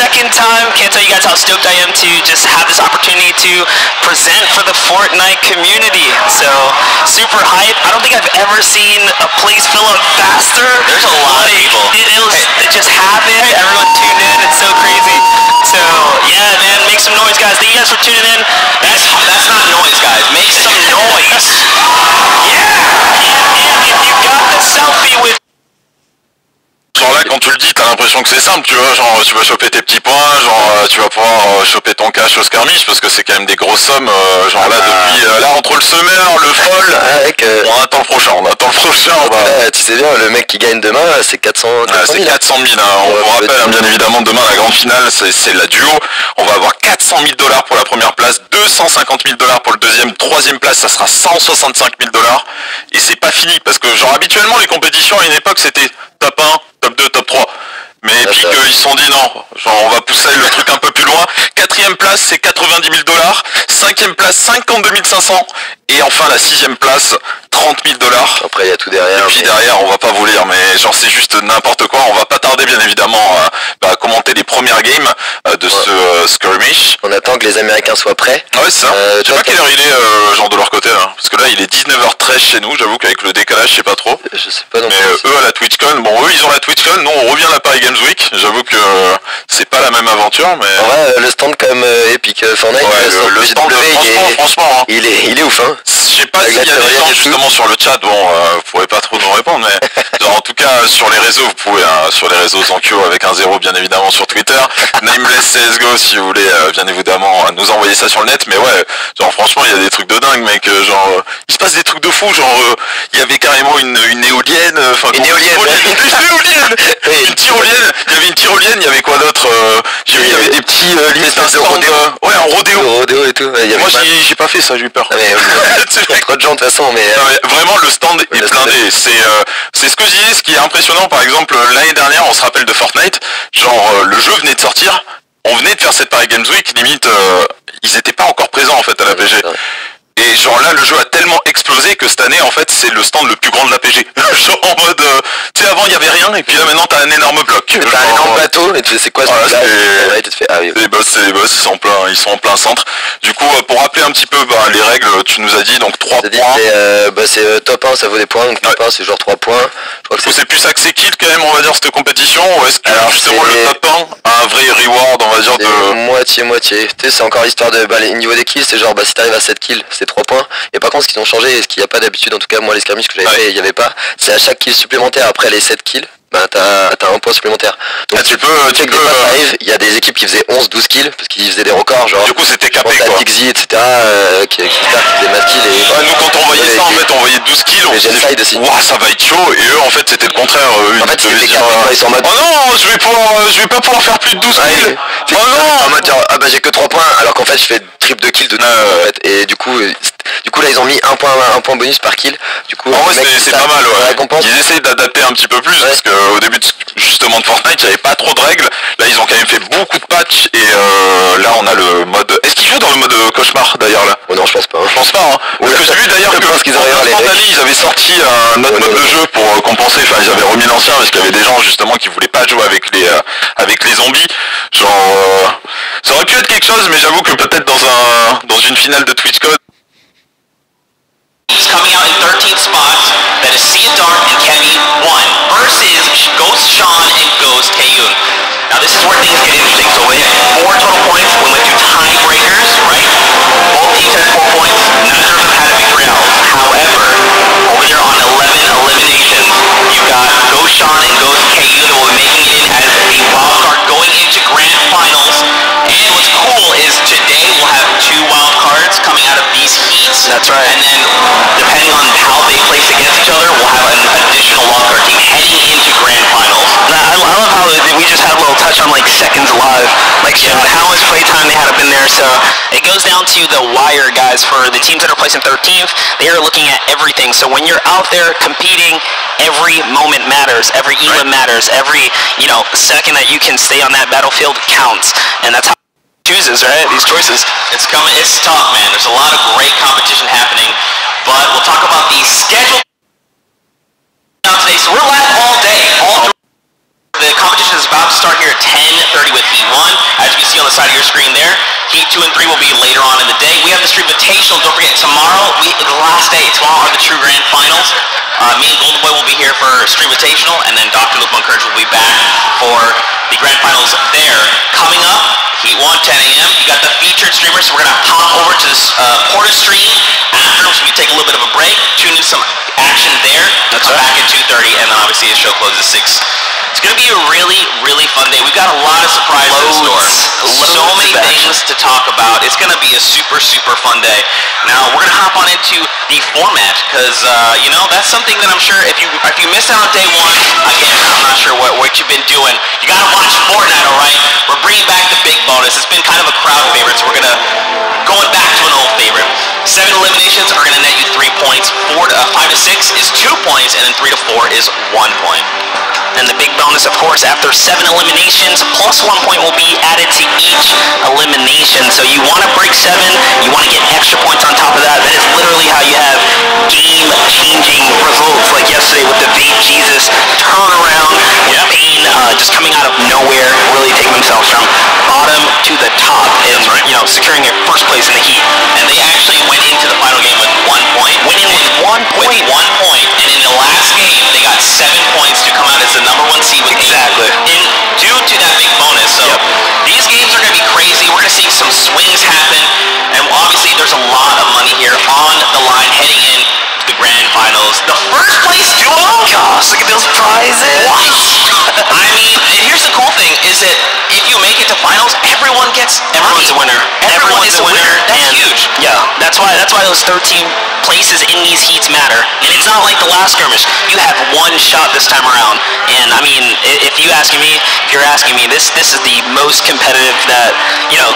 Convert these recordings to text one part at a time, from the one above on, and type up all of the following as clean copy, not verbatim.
second time. Can't tell you guys how stoked I am to just have this opportunity to present for the Fortnite community. So, super hype. I don't think I've ever seen a place fill up faster. There's a lot of people. It just happened. Everyone tuned in. It's so crazy. So, yeah, man, make some noise, guys. Thank you guys for tuning in. That's not noise, guys. Make some noise. Yeah! And if you got the selfie with... Genre là, quand tu le dis, t'as l'impression que c'est simple, tu vois, genre tu vas choper tes petits points, genre tu vas pouvoir choper ton cash au skirmish, parce que c'est quand même des grosses sommes, genre là, depuis, là, entre le semeur, le foll, on attend le prochain, tu sais bien, le mec qui gagne demain, c'est 400 000. C'est 400 000, hein. On vous rappelle, hein, bien évidemment, demain, la grande finale, c'est la duo, on va avoir 400 000 $ pour la première place, 250 000 $ pour le deuxième, troisième place, ça sera 165 000 $, et c'est pas fini, parce que genre habituellement, les compétitions à une époque, c'était top 1, top 2, top 3. Mais puis qu'ils se sont dit non, genre on va pousser le truc un peu plus loin. Quatrième place c'est 90 000 $, cinquième place 52 500 et enfin la sixième place 30 000 $. Après il y a tout derrière. Et puis derrière on va pas vous lire mais genre c'est juste n'importe quoi. On va pas tarder bien évidemment à commenter les premières games de ce skirmish. On attend que les Américains soient prêts. Ouais c'est ça. Je sais pas quelle heure il est genre de leur côté là. Parce que là il est 19h13 chez nous, j'avoue qu'avec le décalage je sais pas trop. Je sais pas non plus. Mais eux à la TwitchCon, bon eux ils ont la TwitchCon, nous on revient à la Paris Games Week. J'avoue que c'est pas la même aventure mais... En vrai le stand comme Epic Fortnite, le stand franchement, il est ouf hein. Je sais pas s'il y a des gens justement sur le chat, bon vous pourrez pas trop nous répondre mais genre, en tout cas sur les réseaux vous pouvez sur les réseaux Zankyo avec un 0 bien évidemment sur Twitter, Nameless CSGO si vous voulez bien évidemment nous envoyer ça sur le net mais ouais genre franchement il y a des trucs de dingue mec genre il se passe des trucs de fou genre il y avait carrément une éolienne une éolienne une tyrolienne il y avait une tyrolienne il y avait quoi d'autre j'ai vu il y avait des petits ouais en rodéo et tout moi j'ai pas fait ça j'ai eu peur trop de gens de toute façon mais vraiment le stand est blindé c'est ce que je disais ce qui est impressionnant par exemple l'année dernière on se rappelle de Fortnite genre le jeu venait de sortir on venait de faire cette Paris Games Week limite ils étaient pas encore présents en fait à la PG. Et genre là le jeu a tellement explosé que cette année en fait c'est le stand le plus grand de la PG. Genre en mode tu sais avant il y avait rien et puis là maintenant t'as un énorme bloc. T'as un énorme bateau et tu sais c'est quoi ce truc là les boss ils sont en plein centre. Du coup pour rappeler un petit peu les règles tu nous as dit donc 3 points. C'est top 1 ça vaut des points donc top 1 c'est genre 3 points. Je crois que c'est plus axé kill quand même on va dire cette compétition ou est-ce que justement le top 1 a un vrai reward on va dire de... Moitié. Tu sais c'est encore l'histoire de les niveaux des kills c'est genre si t'arrives à 7 kills c'est 3 points. Et par contre ce qu'ils ont changé et ce qu'il n'y a pas d'habitude en tout cas moi les skirmish que j'avais fait il n'y avait pas c'est à chaque kill supplémentaire après les 7 kills t'as un point supplémentaire. Donc il y a des équipes qui faisaient 11-12 kills parce qu'ils faisaient des records genre du coup c'était capé quoi Dixie etc qui faisaient mass kills et nous quand on voyait ça en fait on voyait 12 kills on se disait waouh ça va être chaud et eux en fait c'était le contraire en fait ils sont en mode oh non je vais pas pouvoir faire plus de 12 kills oh non en mode genre ah bah j'ai que 3 points alors qu'en fait je fais triple de kills de en fait et du coup là ils ont mis un point bonus par kill du coup en vrai c'est pas mal ouais. Ils essayent d'adapter un petit peu plus parce qu'au début justement de Fortnite il n'y avait pas trop de règles là ils ont quand même fait beaucoup de patchs et là on a le mode est-ce qu'ils jouent dans le mode cauchemar d'ailleurs là non je pense pas hein. Parce que j'ai vu d'ailleurs que ils avaient sorti un autre mode de jeu pour compenser enfin ils avaient remis l'ancien parce qu'il y avait des gens justement qui voulaient pas jouer avec les zombies genre ça aurait pu être quelque chose mais j'avoue que peut-être dans une finale de TwitchCon is coming out in 13th spot. That is Sia Dart and Kemi 1 versus Ghost Sean and Ghost Taeyun. Now this is where things get interesting. So we had 4 total points. We went to tiebreakers, right? Both teams had 4 points. Neither of them had a victory out. However, over here on 11 eliminations, you got Ghost Sean and Ghost Taeyun that will be making it in as a wild card going into grand finals. And what's cool is today we'll have 2 wild cards coming out of these heats. That's right. And then depending on how they place against each other, we'll have an additional wildcard team heading into grand finals. I love how we just had a little touch on like seconds live, like showing how much playtime they had up in there. So it goes down to the wire, guys. For the teams that are placing 13th, they are looking at everything. So when you're out there competing, every moment matters, every elim matters, every second that you can stay on that battlefield counts, and that's how chooses, right? These choices. It's coming. It's tough, man. There's a lot of great competition happening, but we'll talk about the schedule today. So we're live all day. The competition is about to start here at 10:30 with Heat 1. side of your screen there. Heat 2 and 3 will be later on in the day. We have the Stream Invitational. Don't forget, tomorrow, the last day. Tomorrow are the true grand finals. Me and Golden Boy will be here for Stream Invitational, and then Dr. Luke Buncourage will be back for the grand finals there. Coming up, Heat 1, 10 a.m. You got the featured streamers, so we're going to hop over to this Porta stream after, so we take a little bit of a break, tune in some action there, come back at 2:30, and then obviously the show closes at 6. It's going to be a really, really fun day. We've got a lot of surprises in store. So many things to talk about. It's going to be a super, super fun day. Now, we're going to hop on into the format, because, you know, that's something that I'm sure if you missed out on day one, again, I'm not sure what you've been doing. You got to watch Fortnite, all right? We're bringing back the big bonus. It's been kind of a crowd favorite, so we're going back to an old favorite. 7 eliminations are going to net you 3 points. 5 to 6 is 2 points, and then 3 to 4 is 1 point. And the big bonus, of course, after 7 eliminations, plus 1 point will be added to each elimination. So you want to break 7, you want to get extra points on top of that. That is literally how you have game-changing results, like yesterday with the Vape Jesus turnaround with Pain just coming out of nowhere, really taking themselves from bottom to the top and you know, securing their first place in the Heat. And they actually went into the final game with 1 point. Winning with 1 point. With 1 point. And in the last game, they got 7 points to come out as the #1 seed with 8. And due to that big bonus. So these games are going to be crazy. We're going to see some swings happen. And obviously there's a lot of money here on the line heading in to the grand finals. The first place duo? Gosh, look at those prizes. What? I mean, and here's the cool thing is that if you make it to finals, everyone's a winner. Everyone's a winner. That's huge. Yeah, that's why those 13 places in these heats matter. And it's not like the last skirmish. You have one shot this time around. And I mean, if you're asking me, this is the most competitive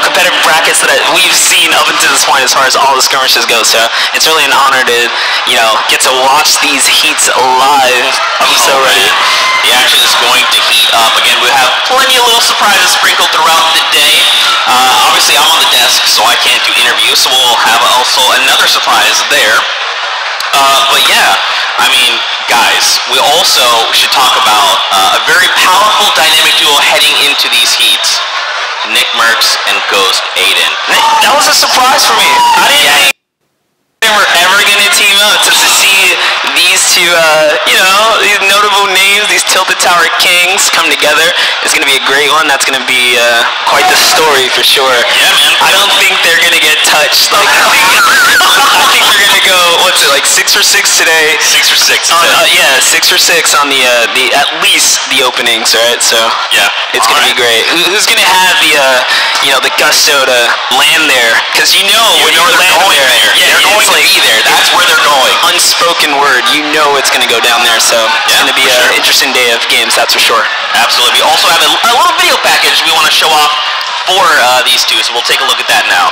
competitive brackets that we've seen up until this point as far as all the skirmishes go. So it's really an honor to get to watch these heats live. I'm so ready. The action is going to heat up. Again, we have plenty of little surprises sprinkled throughout the day. Obviously, I'm on the desk, so I can't do interviews, so we'll have also another surprise there. But yeah, I mean, guys, we also should talk about a very powerful dynamic duo heading into these heats. Nick Mercs and Ghost Aiden. That was a surprise for me. I didn't think they were ever going to team up. So to see these two, these notable names, these Tilted Tower Kings come together is going to be a great one. That's going to be quite the story for sure. Yeah, man. I don't think they're going to get touched. Like, I think they're going to go, what's it, like 6 for 6 today? 6 for 6 today. Yeah, 6 for 6 on the at least the openings, right? So yeah, it's going to be great. Who's going to have the gusto to land there? Because when you're landing there, yeah, they're going to be there. That's where they're going. Unspoken word, it's going to go down there. So it's going to be an interesting day of games, that's for sure. Absolutely. We also have a little video package we want to show off for these two, so we'll take a look at that now.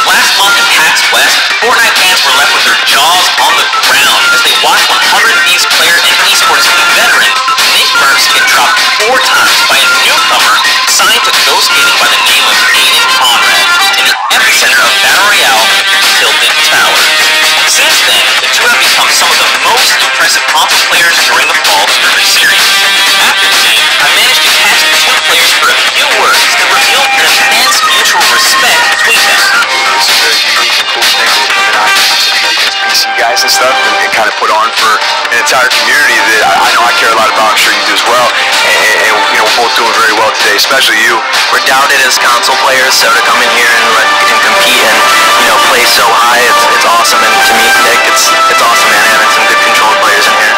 Last month in PAX West, Fortnite fans were left with their jaws on the ground as they watched 100 Thieves player and esports veteran Nick Mercs get dropped 4 times by a newcomer signed to Ghost Gaming by the name of Aiden Conrad in the epicenter of Battle Royale, Tilted Tower. Since then, the two have become some of the most impressive console players during the fall skirmish series. After the game, I managed to catch the two players for a few words that revealed an immense mutual respect between them. It's a very unique and cool thing to come out and compete against PC guys and stuff and kind of put on for an entire community that I know I care a lot about. I'm sure you do as well. And we're both doing very well today, especially you. We're doubted as console players, so to come in here and compete and play so high, it's awesome. And to me, Nick, it's awesome, man. Having some good controller players in here.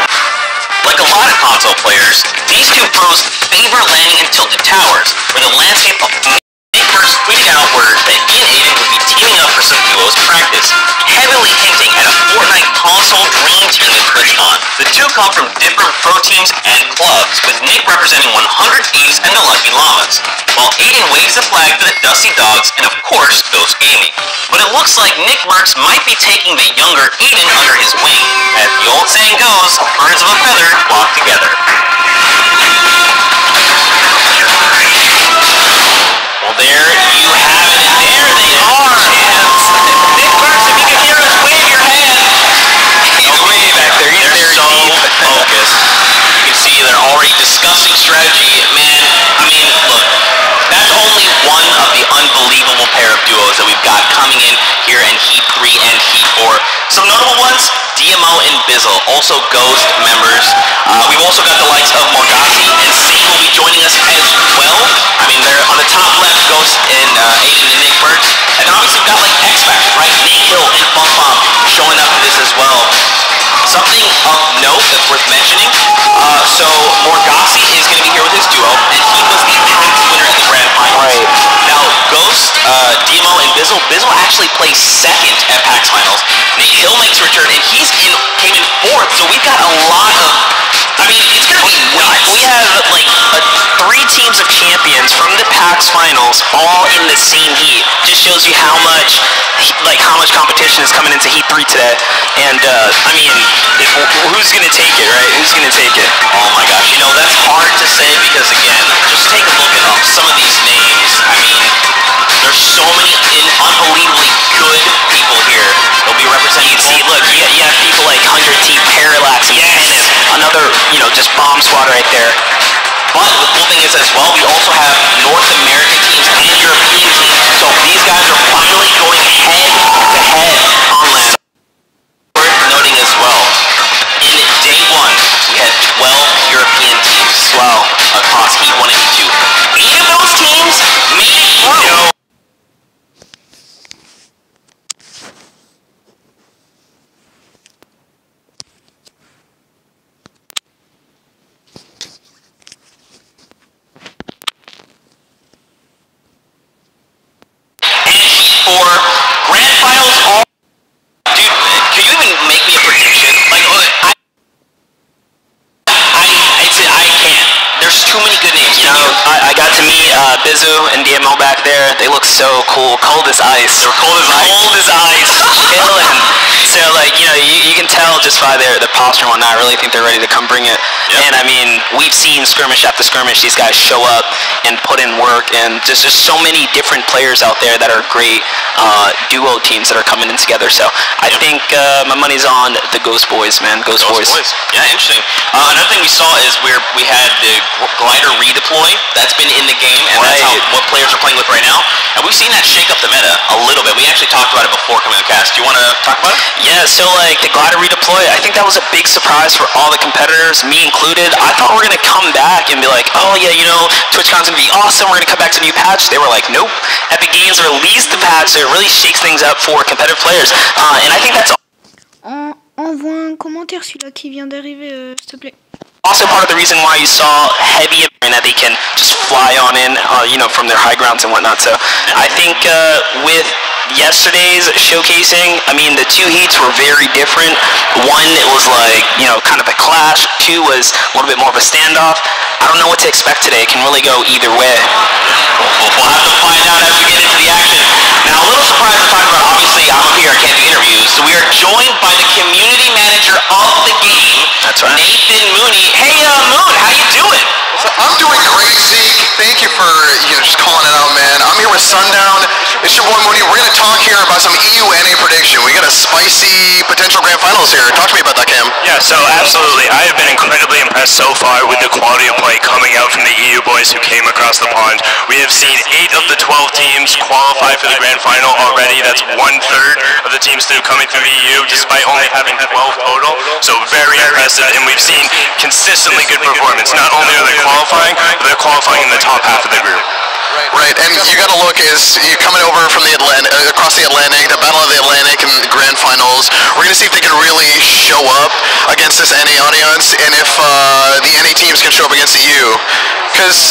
Like a lot of console players, these two pros favor landing in Tilted Towers, where the landscape of Nick Mercs tweeted out word that he and Aiden would be teaming up for some duos practice, heavily hinting at a Fortnite console dream team with TwitchCon. The two come from different pro teams and clubs, with Nick representing 100 Thieves and the Lucky Llamas, while Aiden waves the flag for the Dusty Dogs and of course Ghost Gaming. But it looks like Nick Mercs might be taking the younger Aiden under his wing. As the old saying goes, birds of a feather flock together. Well, there you have it. There they are. Nick Mercs, if you can hear us, wave your hand. He's way back there. He's very so focused. You can also Ghost members. We've also got the likes of Morgasi and Sane will be joining us as well. I mean, they're on the top left, Ghost and Aiden and Nick Burke. And then obviously we've got like X Factor, right? Nate Hill and Bump Bomb showing up for this as well. Something of note that's worth mentioning. So Morgasi is going to be here with his duo, and he was the PAX winner at the grand finals. Right. Now Ghost, Demo, and Bizzle actually placed second at PAX finals. Nate Hill makes a return, and came in fourth. So we've got a lot of. I mean, it's going to be nuts. We have like 3 teams of champions from the PAX finals all in the same heat. Just shows you how much competition is coming into Heat 3 today. And I mean, who's going to take it, right? Who's going to take it? Oh my gosh, you know, that's hard to say because again, just take a look at some of these names. I mean, there's so many unbelievably good people here. They'll be representing. You see, look, you have people like 100T, Parallax, and Kenneth, another, just bomb squad right there. But the cool thing is as well, we also have North American teams and European teams. So these guys are finally going head to head on land. Worth noting as well, in day 1, we had 12 European teams as well across Heat 1 and Heat 2. 8 of those teams made it through. For grand finals, dude, can you even make me a prediction? Like, I can't. There's too many good names. You know, I got to meet Bizu and DMO back there. They look so cool, cold as ice. They were cold as ice. Cold as ice, chilling. So like, you can tell just by their posture and whatnot. I really think they're ready to come bring it. Yep. And I mean, we've seen skirmish after skirmish. These guys show up and put in work, and there's just so many different players out there that are great duo teams that are coming in together. So I think my money's on the Ghost Boys, man. Ghost Boys. Yeah, interesting. Another thing we saw is we had the glider redeploy that's been in the game, and that's what players are playing with right now. And we've seen that shake up the meta a little bit. We actually talked about it before coming to the cast. Do you want to talk about it? Yeah, so like the glider redeploy, I think that was a big surprise for all the competitors, me included. I thought we were going to come back and be like, oh yeah, TwitchCon's going to be awesome, we're going to come back to a new patch. They were like, nope, Epic Games released the patch, so it really shakes things up for competitive players. And I think that's Envoie un commentaire celui-là qui vient d'arriver, s'il te plaît. also part of the reason why you saw heavy and that they can just fly on in, from their high grounds and whatnot. So I think with yesterday's showcasing, I mean, the 2 heats were very different. 1, it was like, kind of a clash. 2 was a little bit more of a standoff. I don't know what to expect today. It can really go either way. We'll have to find out as we get into the action. Now, a little surprise to talk about. Obviously, I'm up here, I can't do interviews. So we are joined by the community manager of the game. That's right. Nathan Mooney. Hey, Moon, how you doing? I'm doing great, Zeke. Thank you for just calling it out, man. I'm here with Sundown. It's your boy Mooney. We're going to talk here about some EU-NA prediction. We got a spicy potential grand finals here. Talk to me about that, Cam. Yeah, so absolutely. I have been incredibly impressed so far with the quality of play coming out from the EU boys who came across the pond. We have seen 8 of the 12 teams qualify for the grand final already. That's 1/3 of the teams that are coming through the EU, despite only having 12 total. So very impressive, and we've seen consistently good performance. Not only are they qualifying, but they're qualifying in the top half of the group. Right, and you got to look as you're coming over from the across the Atlantic, the Battle of the Atlantic and the Grand Finals. We're going to see if they can really show up against this NA audience, and if the NA teams can show up against the EU. Because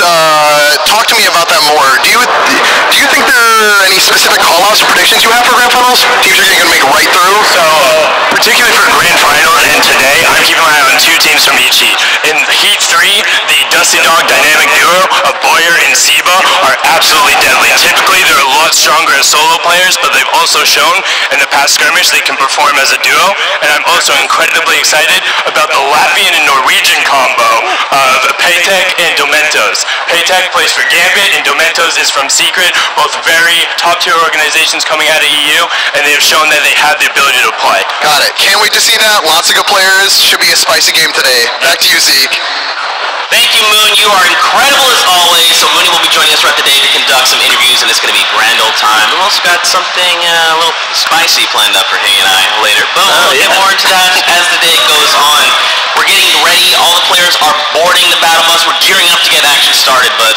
talk to me about that more. Do you think there are any specific call-outs or predictions you have for Grand Finals? Teams are going to make right through? So, particularly for Grand Final and today, I'm keeping my eye on 2 teams from each heat. In Heat 3, the Dusty Dog dynamic duo of Boyer and Zeba are absolutely deadly. Typically, they're a lot stronger as solo players, but they've also shown in the past skirmish they can perform as a duo. And I'm also incredibly excited about the Latvian and Norwegian combo of Paytech and Domentos. Paytech plays for Gambit and Domentos is from Secret, both very top-tier organizations coming out of EU, and they have shown that they have the ability to play. Got it. Can't wait to see that. Lots of good players. Should be a spicy game today. Back to you, Zeke. Thank you, Moon. You are incredible as always. So Mooney will be joining us throughout the day to conduct some interviews, and it's going to be a grand old time. We've also got something a little spicy planned up for he and I later, but we'll get more into that as the day goes on. We're getting ready. All the players are boarding the battle bus. We're gearing up to get action started, but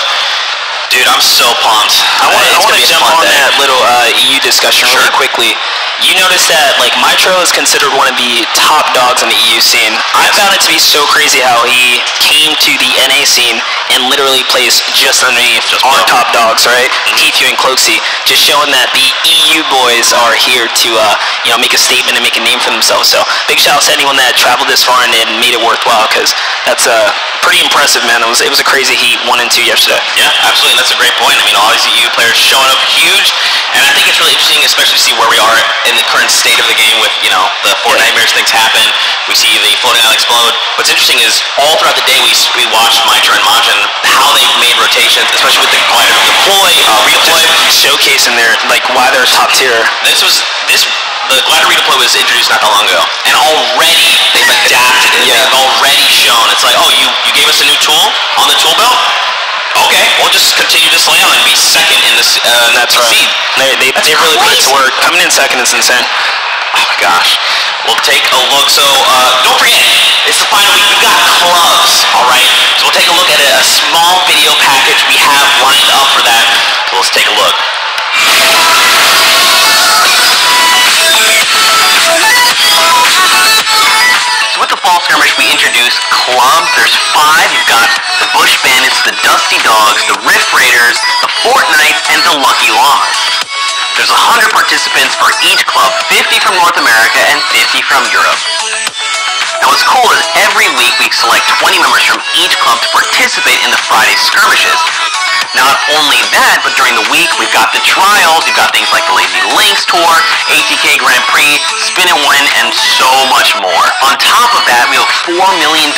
dude, I'm so pumped. I want to jump on that little EU discussion really quickly. You notice that like Mitro is considered one of the top dogs in the EU scene. I found it to be so crazy how he came to the NA scene and literally plays just underneath our top dogs, right? T2 and Cloaksy, just showing that the EU boys are here to make a statement and make a name for themselves. So big shout out to anyone that traveled this far and made it worthwhile, because that's pretty impressive, man. It was a crazy heat 1 and 2 yesterday. Yeah, absolutely. And that's a great point. I mean, all these EU players showing up huge, and I think it's really interesting, especially to see where we are in the current state of the game with, the Fortnitemares things happen. We see the floating island explode. What's interesting is all throughout the day we watched Mitro and Majin, how they've made rotations, especially with the glider redeploy, showcasing their why they're top tier. The glider redeploy was introduced not that long ago, and already they've adapted it. They've already shown. It's like, oh, you gave us a new tool on the tool belt? Okay, we'll just continue to slay on and be second in this. That's right. Seed. They really put it to work. Coming in second is insane. Oh my gosh. We'll take a look. So don't forget, it's the final week. We've got clubs, all right? So we'll take a look at a small video package we have lined up for that. So let's take a look. So with the fall skirmish, we introduced clubs. There's 5. You've got the Bush Bandits, the Dusty Dogs, the Rift Raiders, the Fortnites, and the Lucky Logs. There's 100 participants for each club, 50 from North America and 50 from Europe. Now what's cool is every week we select 20 members from each club to participate in the Friday skirmishes. Not only that, but during the week we've got the trials, you've got things like the Lazy Links Tour, ATK Grand Prix, Spin and Win, and so much more. On top of that, we have a $4 million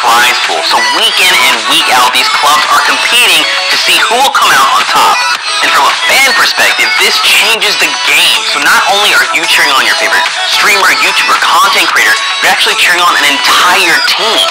prize pool. So week in and week out, these clubs are competing to see who will come out on top. And from a fan perspective, this changes the game. So not only are you cheering on your favorite streamer, YouTuber, content creator, you're actually cheering on an entire team.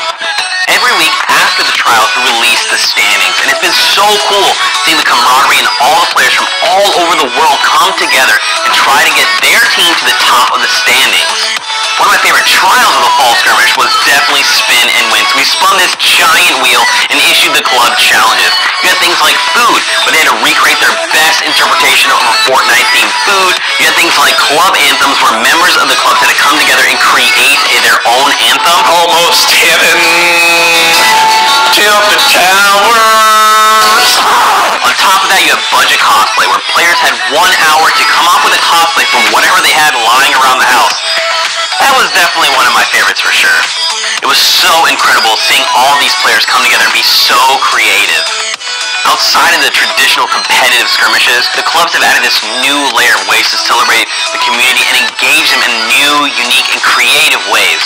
Every week after the trials, we release the standings, and it's been so cool seeing the camaraderie and all the players from all over the world come together and try to get their team to the top of the standings. One of my favorite trials of the fall skirmish was definitely Spin and Win. So we spun this giant wheel and issued the club challenges. You had things like food, where they had to recreate their best interpretation of a Fortnite-themed food. You had things like club anthems, where members of the clubs had to come together and create their own anthem. Almost heaven, tilted towers. On top of that, you have budget cosplay, where players had 1 hour to come up with a cosplay from whatever they had lying around the house. That was definitely one of my favorites for sure. It was so incredible seeing all these players come together and be so creative. Outside of the traditional competitive skirmishes, the clubs have added this new layer of ways to celebrate the community and engage them in new, unique, and creative ways.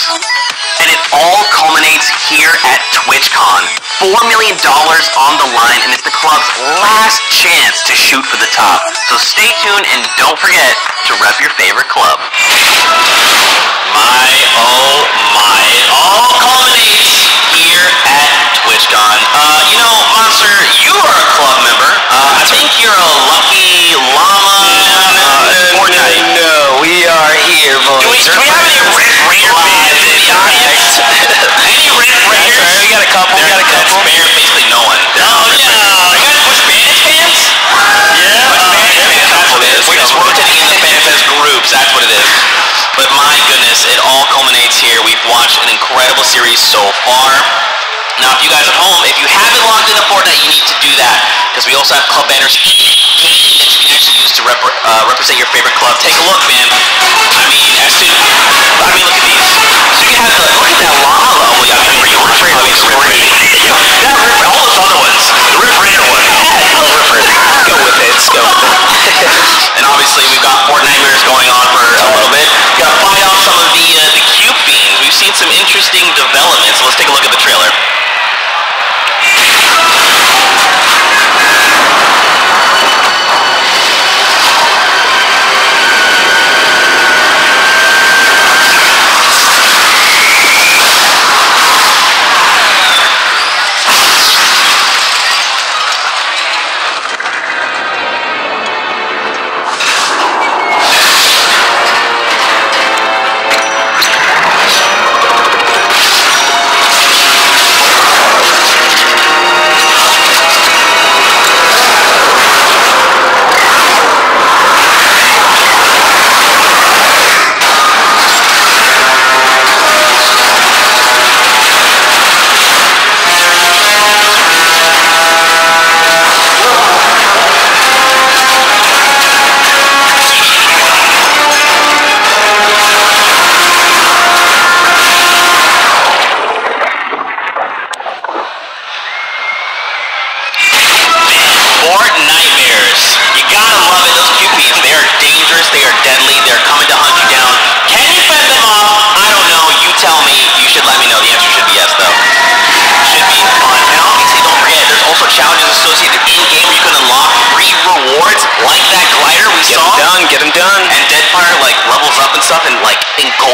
And it all culminates here at TwitchCon. $4 million on the line, and it's the club's last chance to shoot for the top. So stay tuned and don't forget to rep your favorite club. My, oh my, it all culminates here at TwitchCon. Monster, you are a club member. I think you're a Lucky Llama. Fortnite. No, we are here, boys. Do we have any Red Raider fans in the audience? Any Red Raiders? Right, we got a couple. That's fair, basically no one. Oh, yeah. Are you guys Bush Bandits fans? Yeah. Bush Bandits fans, that's what it is. We're just rotating in the fans as groups, that's what it is. But my goodness, it all culminates here. We've watched an incredible series so far. Now, if you guys at home, if you haven't logged into Fortnite, you need to do that, because we also have club banners in the game that you can actually use to represent your favorite club. Take a look, man. I mean, look at these. So you can have look at that llama. Oh, yeah, I mean, Rift Raider. All those other ones. The Rift Raider one. Go with it. Let's go with it. And obviously, we've got Fortnitemares going on for a little bit. We've got to fight off some of the cube fiends. We've seen some interesting developments. So let's take a look at the trailer.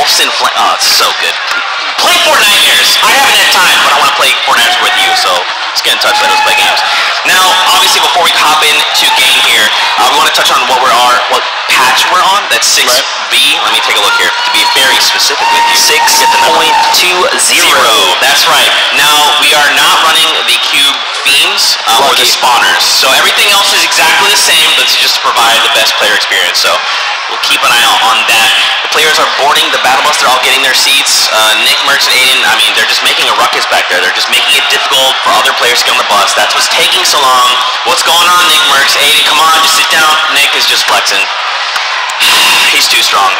Wolves in Flame. Oh, it's so good. Play Fortniters. I haven't had time, but I want to play Fortniters with you, so let's get in touch. Let us play games. Now, obviously, before we hop into game here, we want to touch on what patch we're on. That's 6B. Let me take a look here to be very specific with you. 6.20. That's right. Now, we are not running the cube themes or the spawners. So everything else is exactly the same, but it's just to provide the best player experience. So we'll keep an eye out on that. The players are boarding the battle bus. They're all getting their seats. Nick, Merch, and Aiden, I mean, they're just making a ruckus back there. They're just making it difficult for other players to get on the bus. That's what's taking so long. What's going on, Nick, Merch? Aiden, come on, just sit down. Nick is just flexing. He's too strong.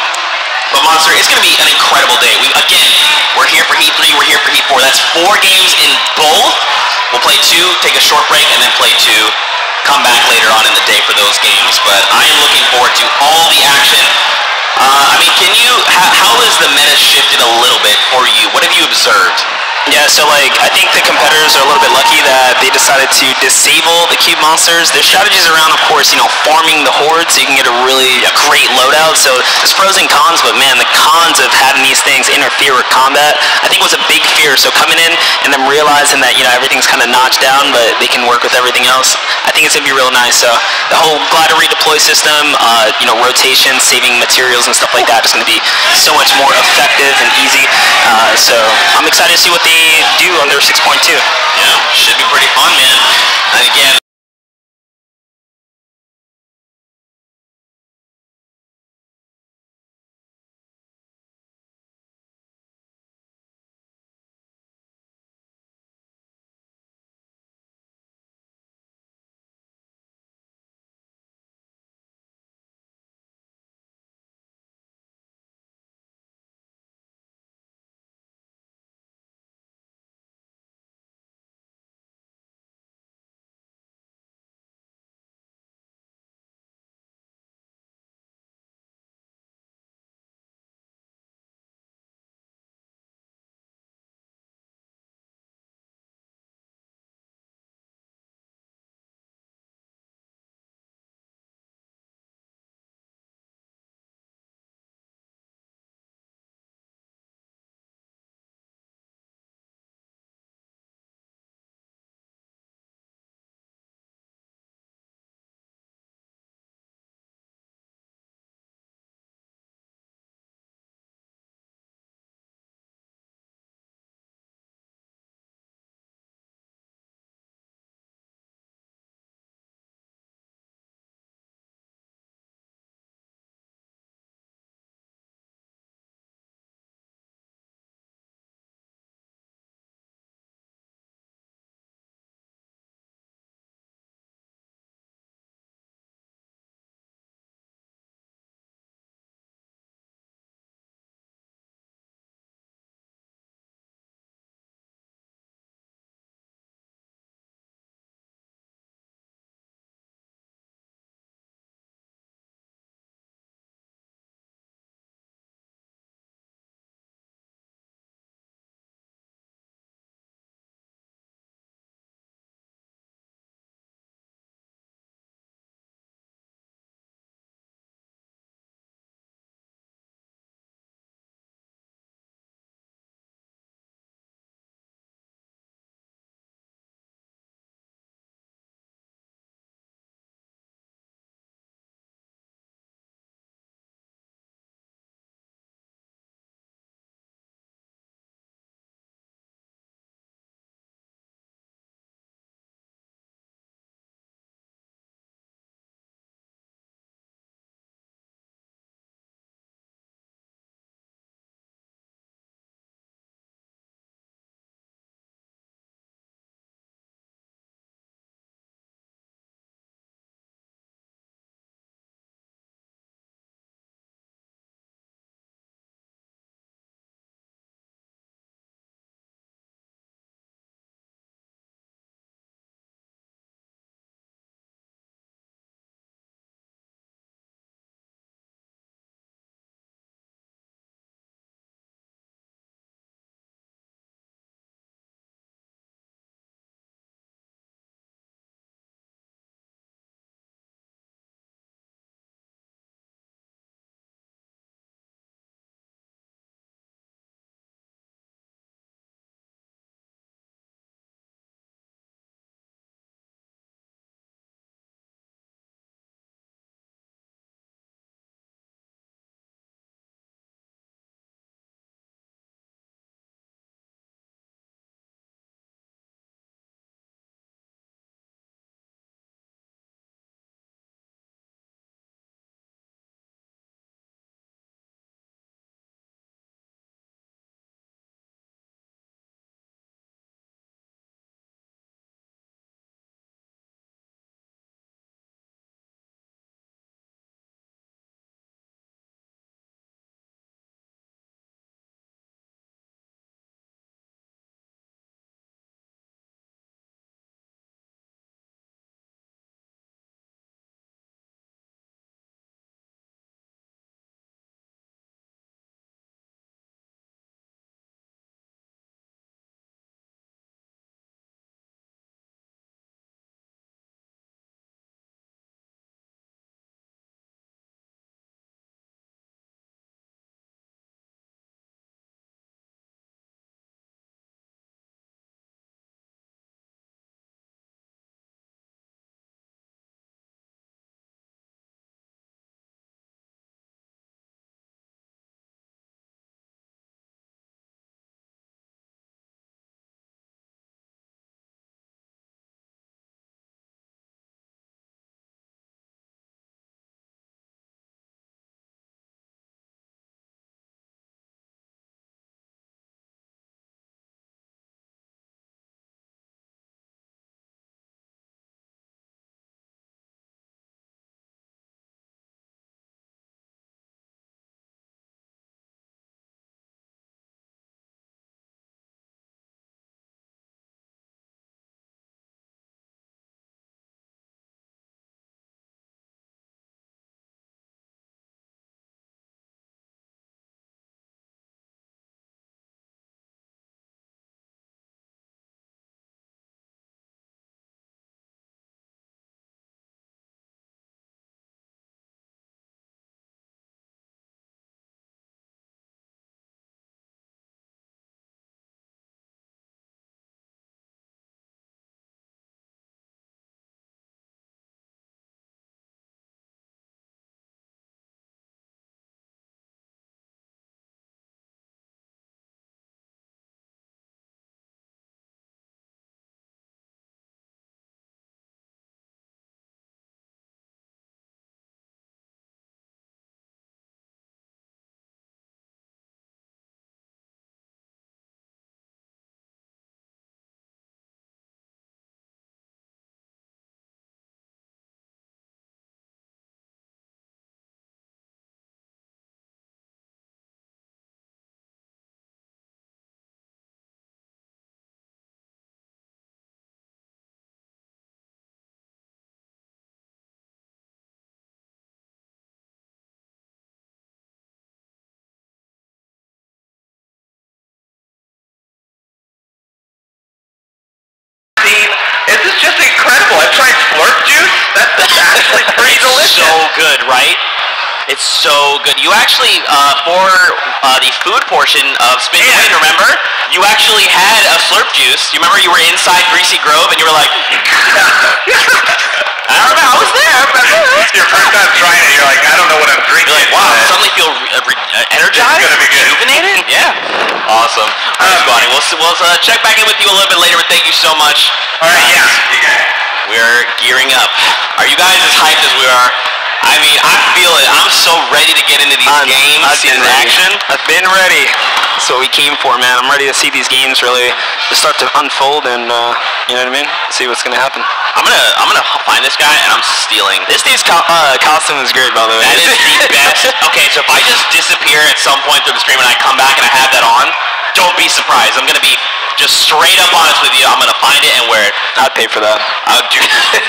But Monster, it's going to be an incredible day. We're here for Heat 3, we're here for Heat 4. That's 4 games in both. We'll play 2, take a short break, and then play 2. Come back later on in the day for those games. But I am looking forward to all the action. I mean, how has the meta shifted a little bit for you? What have you observed? Yeah, so like, I think the competitors are a little bit lucky that they decided to disable the cube monsters. Their strategies around, of course, you know, farming the horde so you can get a really great loadout. So there's pros and cons, but man, the cons of having these things interfere with combat, I think was a big fear. So coming in and then realizing that, you know, everything's kind of notched down, but they can work with everything else, I think it's going to be real nice. So the whole glider redeploy system, you know, rotation, saving materials and stuff like that is going to be so much more effective and easy. So I'm excited to see what they do under 6.2. Yeah, should be pretty fun, man. And again, good, right? It's so good. You actually, for the food portion of Spin to Win, remember? You actually had a slurp juice. You remember you were inside Greasy Grove and you were like, I don't know, I was there. Your first time trying it, you're like, I don't know what I'm drinking. You're like, wow, I suddenly feel energized? It's gonna be good. Rejuvenated? Yeah. Awesome. All right, Bonnie, we'll check back in with you a little bit later, but thank you so much. All right, yeah. We're gearing up. Are you guys as hyped as we are? I mean, I feel it. I'm so ready to get into these games in action. I've been ready. That's what we came for, man. I'm ready to see these games really just start to unfold and, you know what I mean? See what's gonna happen. I'm gonna find this guy and I'm stealing. This dude's costume is great, by the way. That is the best. Okay, so if I just disappear at some point through the stream and I come back and I have that on, don't be surprised. I'm gonna be just straight up honest with you. I'm gonna find it and wear it. I'd pay for that.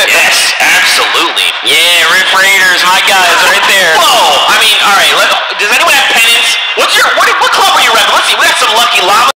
Yes, absolutely. Yeah, Riff Raiders, my guys, right there. Whoa! I mean, all right. Does anyone have pennants? What club are you repping? Let's see. We got some lucky llama.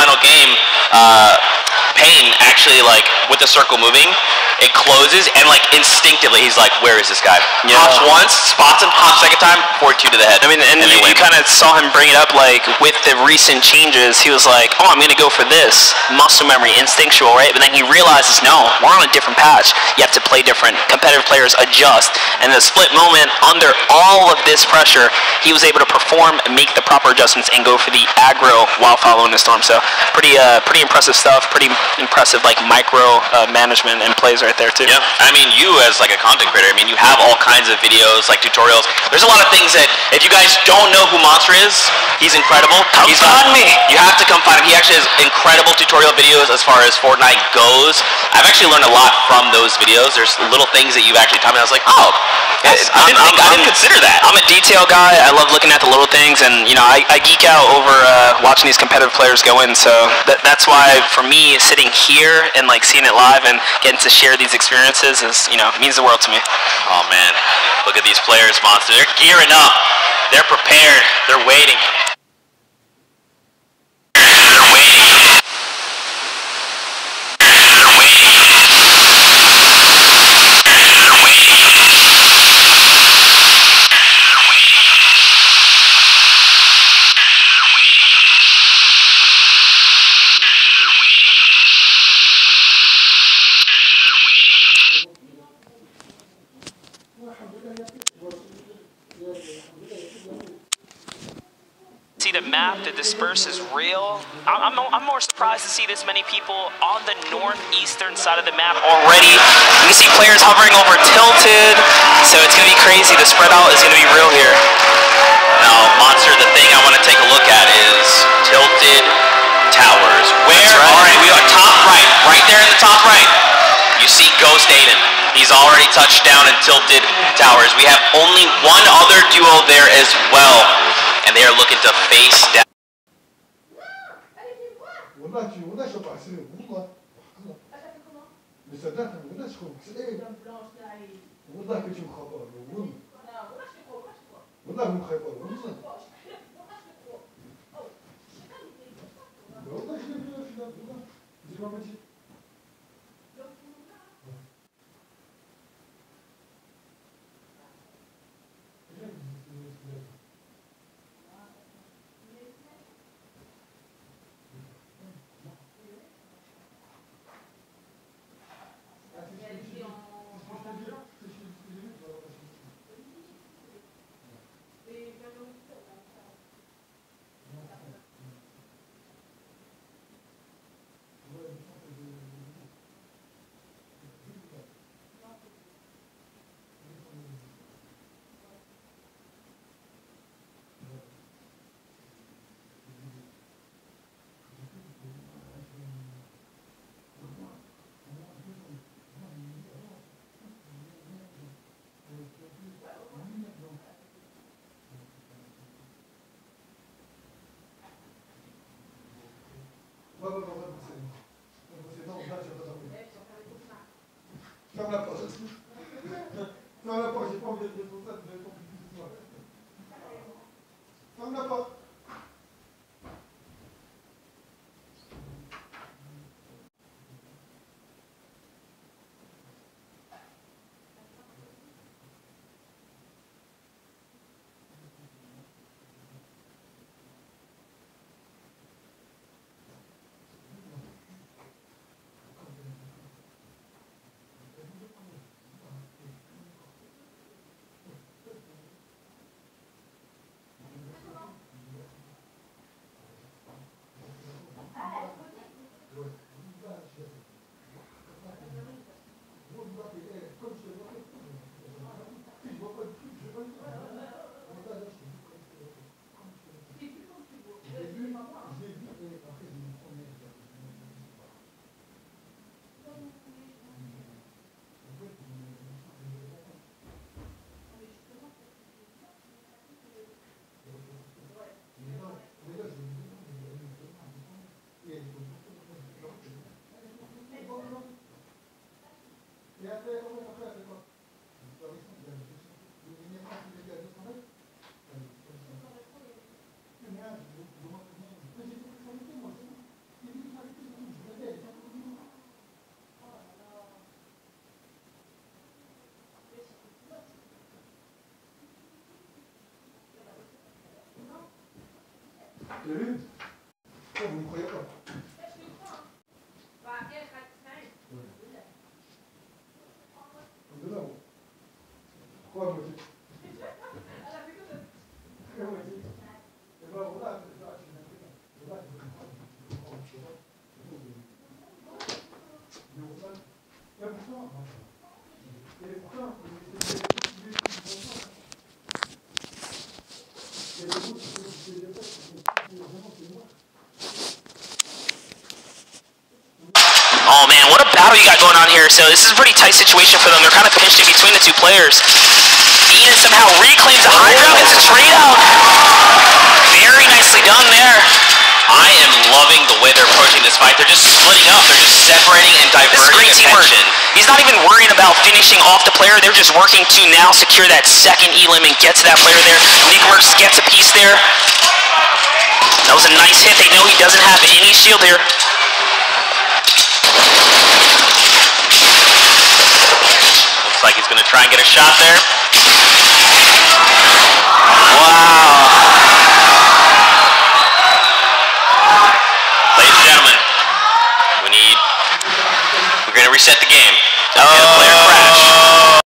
final game, Payne actually, like, with the circle moving, it closes, and, like, instinctively, he's like, where is this guy? Yeah. Hops once, spots him, hops second time, 4-2 to the head. I mean, and you kind of saw him bring it up, like, with the recent changes, he was like, oh, I'm going to go for this. Muscle memory, instinctual, right? But then he realizes, no, we're on a different patch. You have to play different. Competitive players adjust. And the split moment, under all of this pressure, he was able to perform and make the proper adjustments and go for the aggro while following the storm. So pretty impressive stuff, pretty impressive, like, micro management and plays right there, too. Yeah, I mean, you as, like, a content creator, I mean, you have all kinds of videos, like, tutorials. There's a lot of things that, if you guys don't know who Monster is, he's incredible. Come find me! You have to come find him. He actually has incredible tutorial videos as far as Fortnite goes. I've actually learned a lot from those videos. There's little things that you've actually taught me. I was like, oh, I didn't consider that. I'm a detail guy. I love looking at the little things, and, you know, I geek out over watching these competitive players go in, so that's why, for me, sitting here and, like, seeing it live and getting to share these experiences is, you know, means the world to me. Oh, man. Look at these players, Monster. They're gearing up. They're prepared. They're waiting. See the map, the disperse is real. I'm more surprised to see this many people on the northeastern side of the map already. You can see players hovering over tilted, so it's going to be crazy. The spread out is going to be real here. Now, Monster, the thing I want to take a look at is tilted towers. Where? Right. All right, we are top right there in the top right. You see Ghost Aiden. He's already touched down in tilted towers. We have only one other duo there as well, and they are looking to face down. Ferme la porte. Ferme la porte, j'ai pas envie d'être responsable de ton petit soir. Ferme la porte. Tu l'as vu? Pourquoi vous ne me croyez pas? Pourquoi moi Oh man, what a battle you got going on here. So this is a pretty tight situation for them. They're kind of pinched in between the two players. Ian somehow reclaims a high ground. It's a trade out. Very nicely done there. I am loving the way they're approaching this fight. They're just splitting up. They're just separating and This is diverting great teamwork. attention. He's not even worrying about finishing off the player. They're just working to now secure that second elim and get to that player there. Nickmerks gets a piece there. That was a nice hit. They know he doesn't have any shield here. Looks like he's going to try and get a shot there. Wow. Ladies and gentlemen, we're going to reset the game. Get a player crash.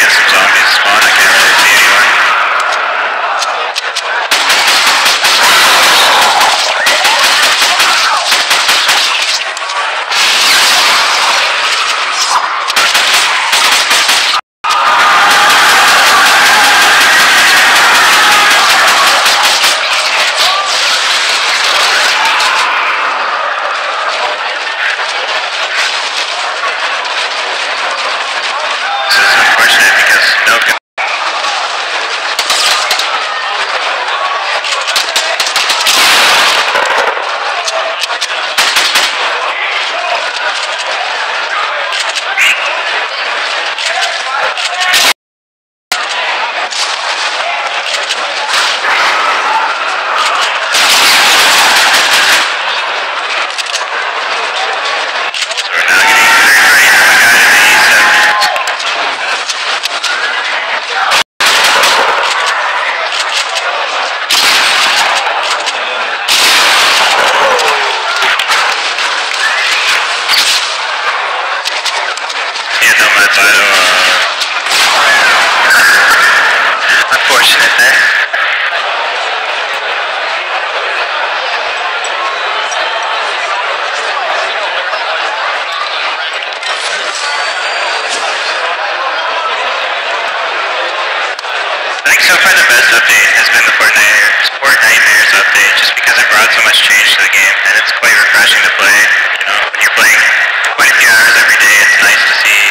get some zombies spawn. I can't really see anymore. Unfortunate there. I think so far the best update has been the Partagez update, just because it brought so much change to the game, and it's quite refreshing to play. You know, when you're playing quite a few hours every day, it's nice to see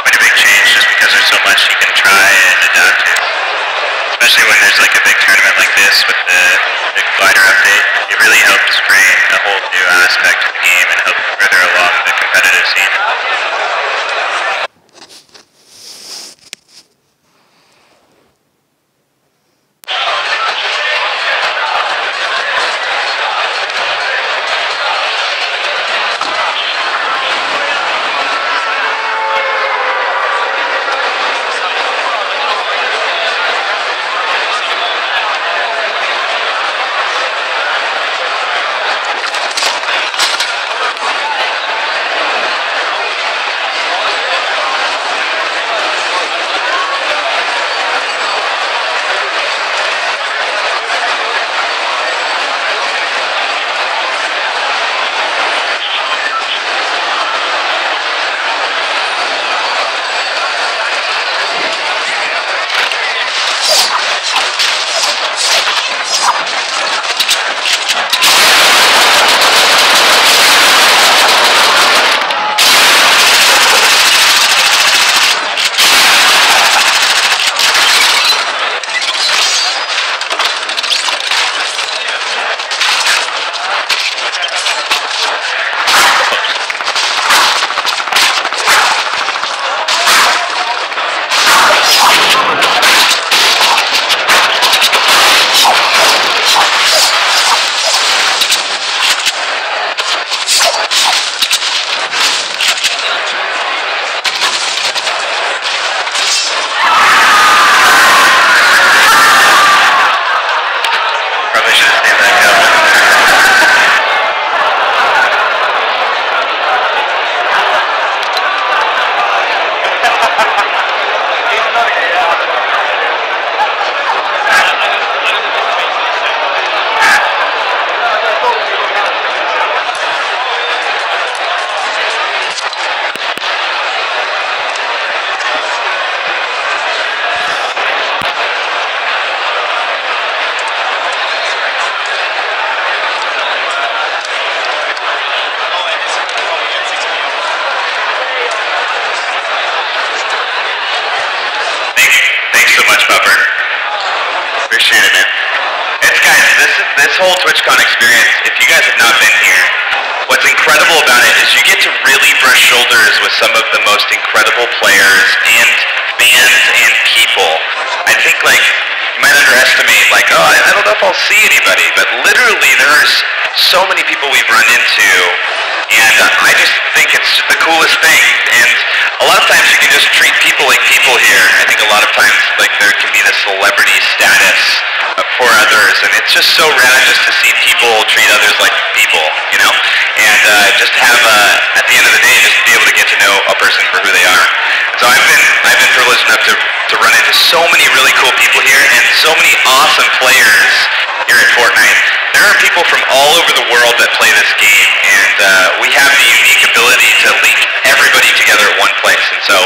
quite a big change, just because there's so much you can try and adapt to. Especially when there's like a big tournament like this with the big glider update, it really helps bring a whole new aspect to the game and help further along the competitive scene. Appreciate it, man. It's guys, this whole TwitchCon experience, if you guys have not been here, what's incredible about it is you get to really brush shoulders with some of the most incredible players and fans and people. I think like you might underestimate like, oh, I don't know if I'll see anybody, but literally there's so many people we've run into, and I just think it's the coolest thing. And a lot of times you can just treat people like people here. I think a lot of times like there can be this celebrity status for others, and it's just so rad just to see people treat others like people, you know? And just have, at the end of the day, just be able to get to know a person for who they are. So I've been privileged enough to people here and so many awesome players here at Fortnite. There are people from all over the world that play this game, and we have the unique ability to link everybody together at one place. And so,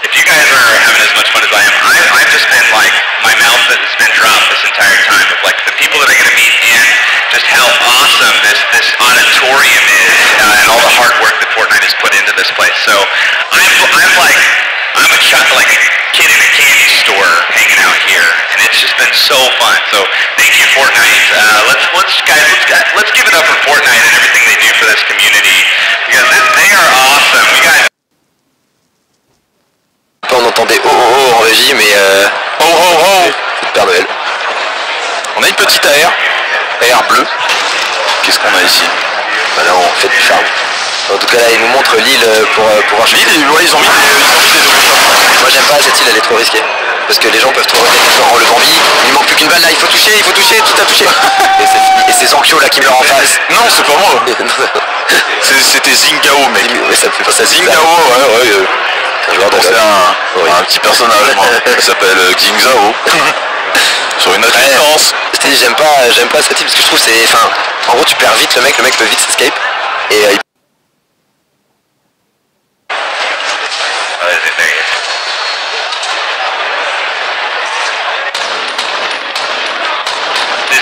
if you guys are having as much fun as I am, I've just been like, my mouth has been dropped this entire time of like the people that I get to meet and just how awesome this auditorium is and all the hard work that Fortnite has put into this place. So, I'm like a kid in a candy store hanging out here, and it's just been so fun. So thank you, Fortnite. Let's give it up for Fortnite and everything they do for this community, because they are awesome. We got. On entendait oh oh oh en régie, mais Oh oh oh. c'est Père Noël. On a une petite AR bleue. Qu'est-ce qu'on a ici? Bah là on fait du charme. En tout cas là ils nous montrent l'île pour acheter. L'île, ouais, ils ont mis des doubles shots. Moi j'aime pas cette île, elle est trop risquée. Parce que les gens peuvent trouver le Bambi, il manque plus qu'une balle là, il faut toucher, tout a touché. Et c'est fini. Et c'est Zankyo là qui meurt en face. Non, c'est pas moi. C'était Zingao, mec. Mais ça me fait penser à Zingao, ouais. Un joueur de c'est un petit personnage, moi. Il s'appelle Xingzao. Sur une autre licence. J'aime pas cette île parce que je trouve c'est. Enfin, en gros tu perds vite le mec peut vite s'escape. Et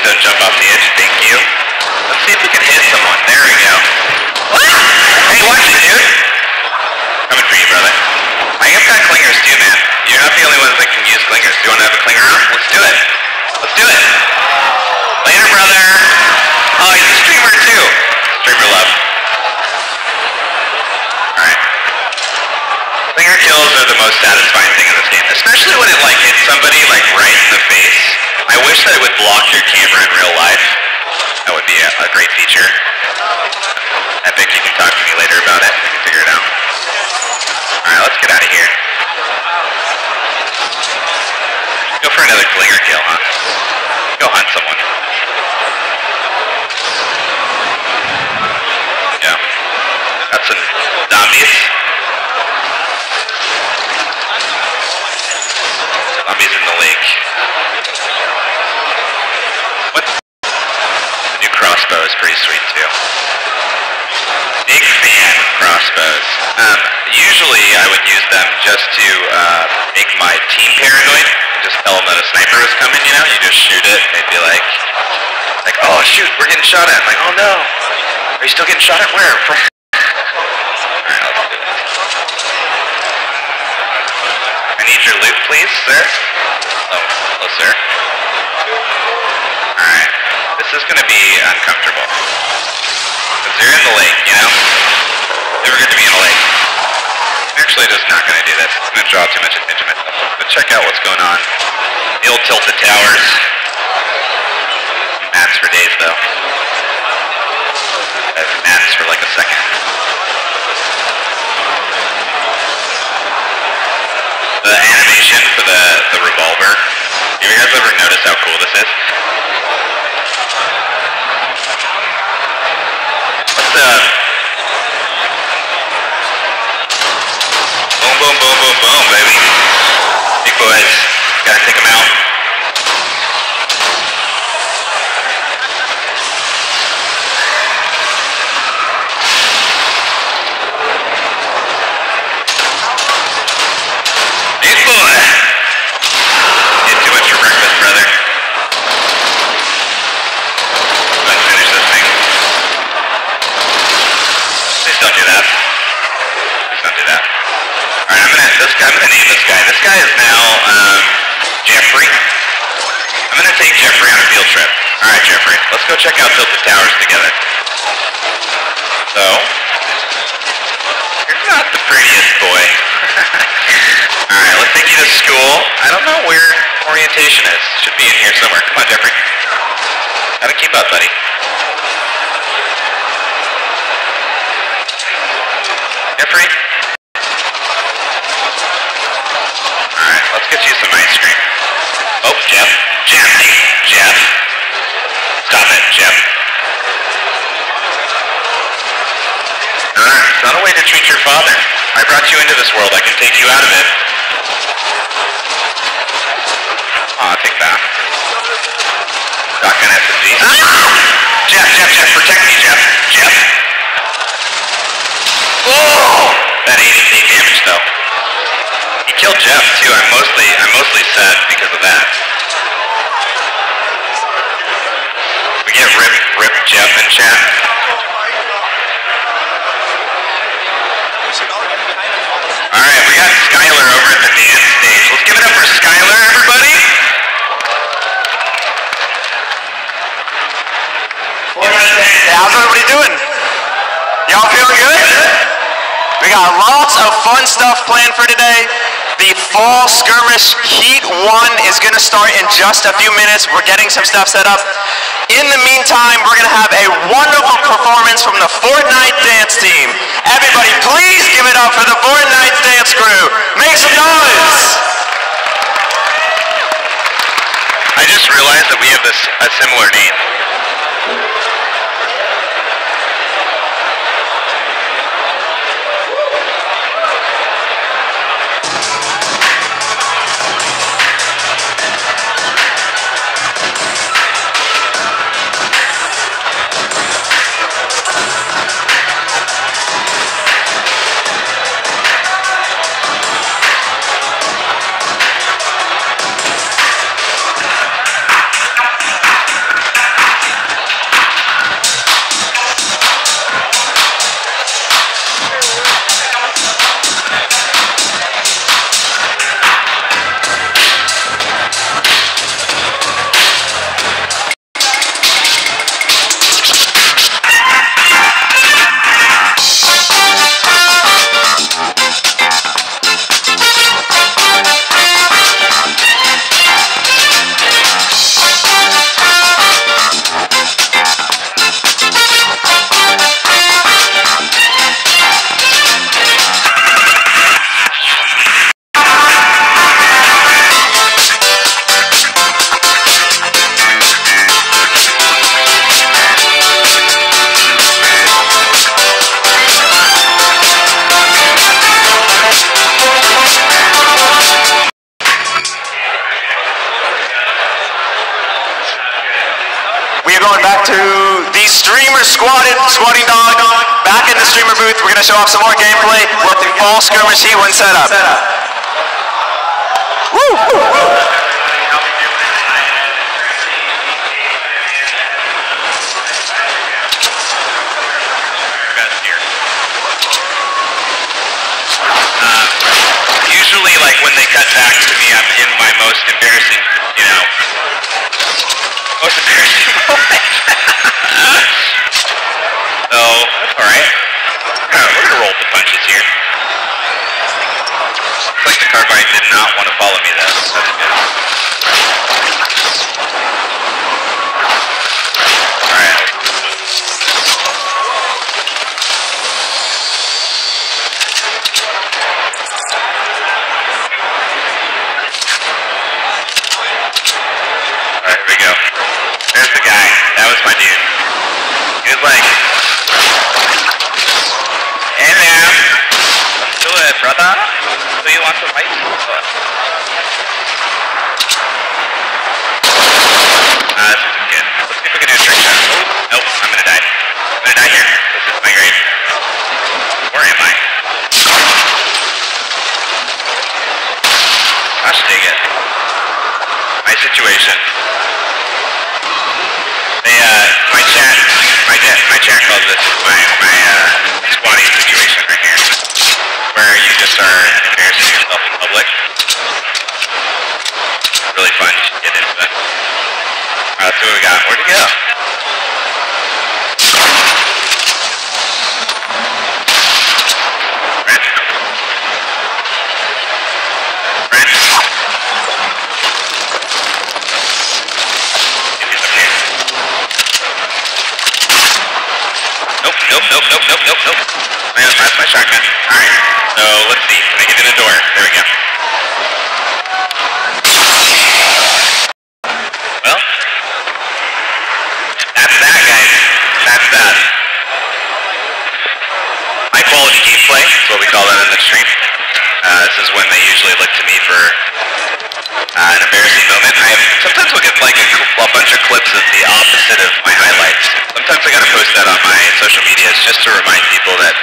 Don't jump off the edge, thank you. Let's see if we can hit someone. There we go. Hey, watch it, dude. Coming for you, brother. I have got clingers too, man. You're not the only ones that can use clingers. Do you want to have a clinger on? Let's do it. Let's do it. Later, brother. Oh, he's a streamer too. Streamer love. Alright. Clinger kills are the most satisfying thing in this game, especially when it like hits somebody like right in the face. I wish that it would block your camera in real life. That would be a great feature. Epic, you can talk to me later about it. We can figure it out. Alright, let's get out of here. Go for another clinger kill, huh? Go hunt someone. Yeah. Got some zombies. Zombies in the lake. The new crossbow is pretty sweet too. Big fan of crossbows. Usually I would use them just to make my team paranoid. And just tell them that a sniper is coming, you know? You just shoot it and they'd be like, oh shoot, we're getting shot at. I'm like, oh no. Are you still getting shot at? Where? Alright, let's do this. I need your loot, please, sir. Oh, hello, sir. Alright. This is gonna be uncomfortable. Because they're in the lake, you know? Never good to be in a lake. I'm actually just not gonna do this. I'm gonna draw too much attention to myself. But check out what's going on. The old tilted towers. Mats for days, though. Mats for like a second. The animation for the revolver. Have you guys ever noticed how cool this is? Boom, boom, boom, boom, boom, baby. Big boys. Gotta take them out. Big boy. Did too much for breakfast, brother. Let's finish this thing. Please don't do that. Please don't do that. Alright, I'm gonna name this guy. This guy is now Jeffrey. I'm gonna take Jeffrey on a field trip. Alright, Jeffrey, let's go check out Tilted Towers together. So, you're not the prettiest boy. Alright, let's take you to school. I don't know where orientation is. Should be in here somewhere. Come on, Jeffrey. Gotta keep up, buddy. Jeffrey? Alright, let's get you some ice cream. Oh, Jeff. Jeff. Stop it, Jeff. Alright, it's not a way to treat your father. I brought you into this world. I can take you out of it. Aw, I'll take that. Shotgun SMG. Ah! Jeff, protect me, Jeff. Oh! That 80 damage though. He killed Jeff too. I'm mostly sad because of that. We get rip Jeff in chat. Alright, we got Skylar over at the dance stage. Let's give it up for Skylar, everybody. Hey, how's everybody doing? Y'all feeling good? We got lots of fun stuff planned for today. The fall skirmish heat 1 is going to start in just a few minutes. We're getting some stuff set up. In the meantime, we're going to have a wonderful performance from the Fortnite dance team. Everybody, please give it up for the Fortnite dance crew. Make some noise! I just realized that we have a similar name. Squatting dog, back in the streamer booth. We're going to show off some more gameplay with the fall skirmish heat 1 setup. Woo! Usually, like when they cut back to me, I'm in my most embarrassing, most embarrassing moment. So, that's alright. We're gonna roll the punches here. Looks like the carbine did not want to follow me though. That's good. Alright. Alright, here we go. There's the guy. That was my dude. He was like, hey man, let's do it, brother. Do you want to fight? This isn't good. Let's see if we can do a trick shot. Nope, I'm gonna die. I'm gonna die here. This is my grave. Where am I? Gosh dang it. My situation. My chat calls this my squatting situation right here, where you just are embarrassing yourself in public. Really fun. You should get into that. Alright, let's see what we got. Where'd he go? Nope. Man, that's my shotgun. Alright, so let's see. Can I get in the door? There we go. Well, that's that, guys. That's that. High quality gameplay is what we call that in the stream. This is when they usually look to me for an embarrassing moment. I have clips of the opposite of my highlights. Sometimes I gotta post that on my social medias just to remind people that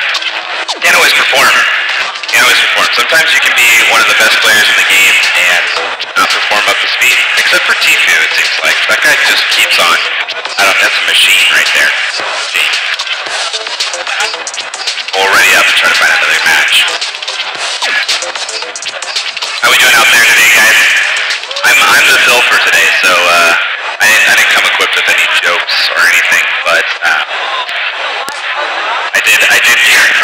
you can't always perform. You can't always perform. Sometimes you can be one of the best players in the game and not perform up to speed. Except for Tifu, it seems like. That guy just keeps on. That's a machine right there. Machine. Already up to try to find another match. How we doing out there today, guys? I'm the Phil for today, so I didn't come equipped with any jokes or anything, but I did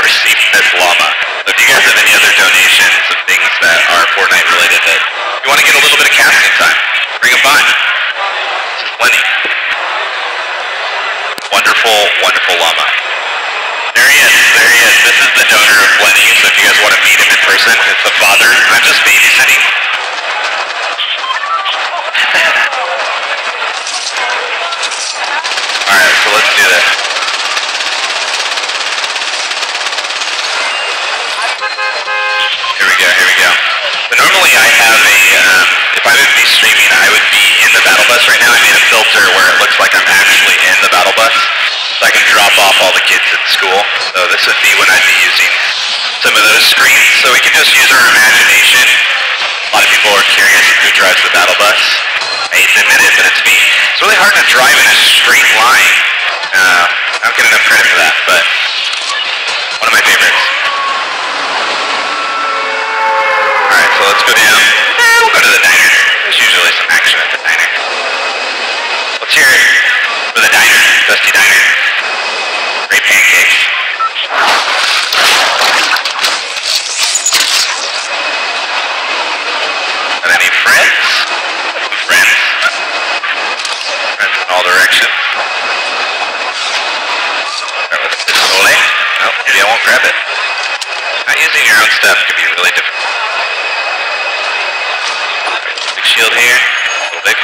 receive this llama. So if you guys have any other donations of things that are Fortnite related that you want to get a little bit of casting time, bring them by. This is plenty. Wonderful, wonderful llama. There he is, there he is. This is the donor of Plenty, so if you guys want to meet him in person, it's the father. I'm just babysitting. Alright, so let's do this. Here we go, here we go. So normally I have a, if I would be streaming, I would be in the battle bus. Right now I made a filter where it looks like I'm actually in the battle bus. So I can drop off all the kids at school. So this would be when I'd be using some of those screens. So we can just use our imagination. A lot of people are curious who drives the battle bus. I hate to admit it, but it's me. It's really hard to drive in a straight line. I don't get enough credit for that, but one of my favorites. Alright, so let's go down. We'll go to the diner. There's usually some action at the diner. Let's hear it for the diner, Dusty Diner. Great pancakes. Got any friends? Friends. Friends in all directions. Start with a pistole. Nope, maybe I won't grab it. Not using your own stuff can be really difficult. Big shield here. A little big.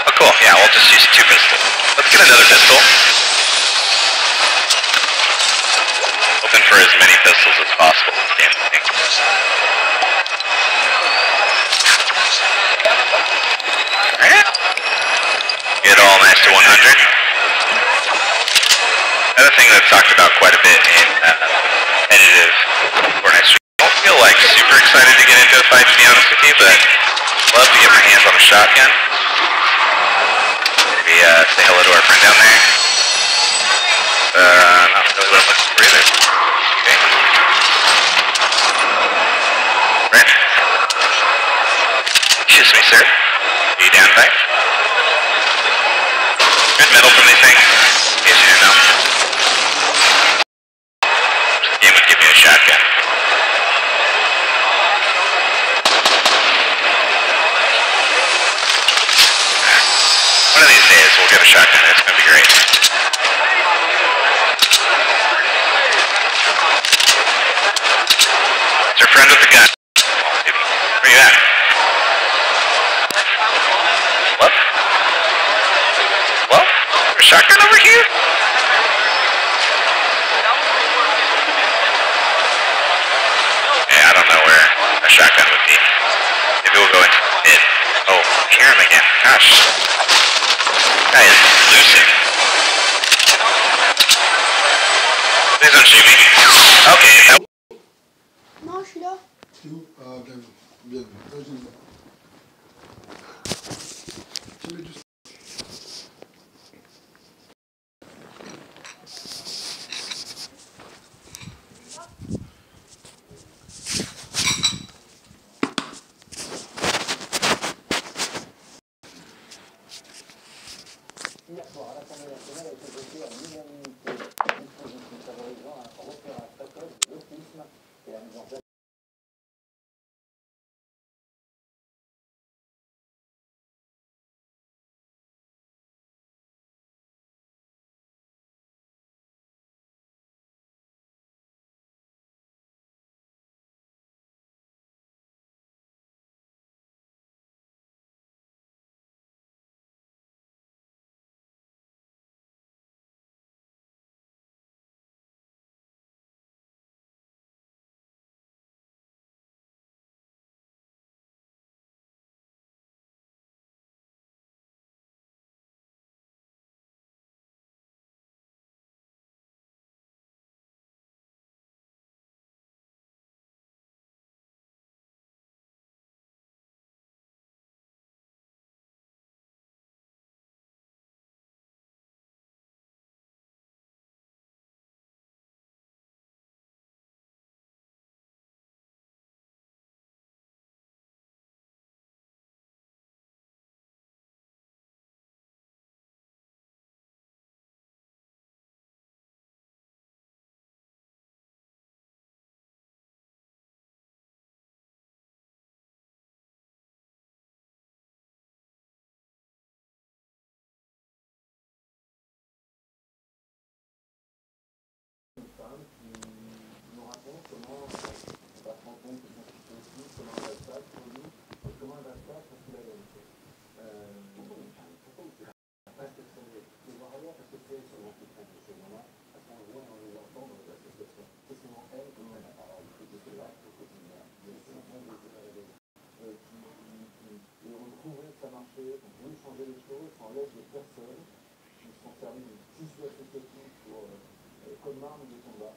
Oh cool, yeah, we'll just use 2 pistols. Let's get another pistol. Hoping for as many pistols as possible. Damn thing. Alright. Get all nice to 100. Another thing that's talked about quite a bit in competitive Fortnite stream. I don't feel like super excited to get into a fight, to be honest with you, but love to get my hands on a shotgun. Maybe say hello to our friend down there. Not really what I'm looking for either. Okay. Friend? Excuse me, sir. Are you down, bye? Good metal from these things, in case you didn't know. This game would give me a shotgun. One of these days we'll get a shotgun, it's gonna be great. It's your friend with the gun. Where you at? What? Well, there's a shotgun over here? Yeah, I don't know where a shotgun would be. Maybe we'll go into it. Oh, I hear him again. Gosh. This guy is elusive. Please don't shoot me. Okay, that... Non, je suis là. C'est où? Ah, bien, bien. Là, je l'ai. Tu mets du Hier soir, à l'Assemblée nationale a été voté à l'unanimité une disposition favorisant un repérage précoce de l'autisme et la mise en place 24 parce qu'il a gagné. Parce que c'est voir ailleurs, parce que c'est seulement qui prennent ces moments, parce qu'on voit dans les enfants dans l'association. C'est souvent elles qui prennent la parole, qui se battent au quotidien. Mais c'est souvent des et on trouvait que ça marchait, on voulait changer les choses sans l'aide de personnes qui se sont servis du tissu associatif pour comme arme de combat.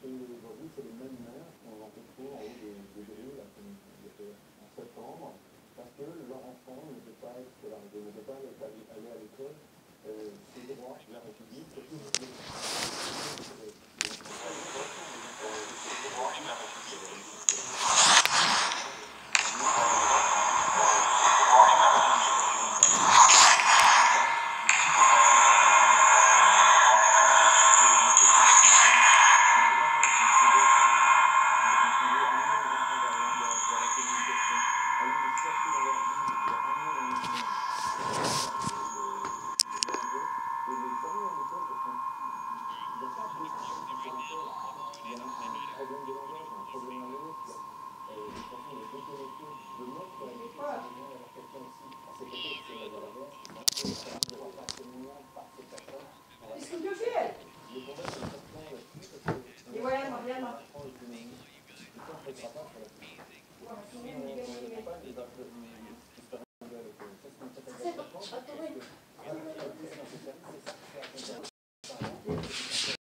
Et aujourd'hui, c'est les mêmes mères qu'on retrouve en haut des grilles, en septembre, parce que leur enfant ne peut pas être scolarisé, ne peut pas aller à l'école. C'est le droit de la République, c'est tout le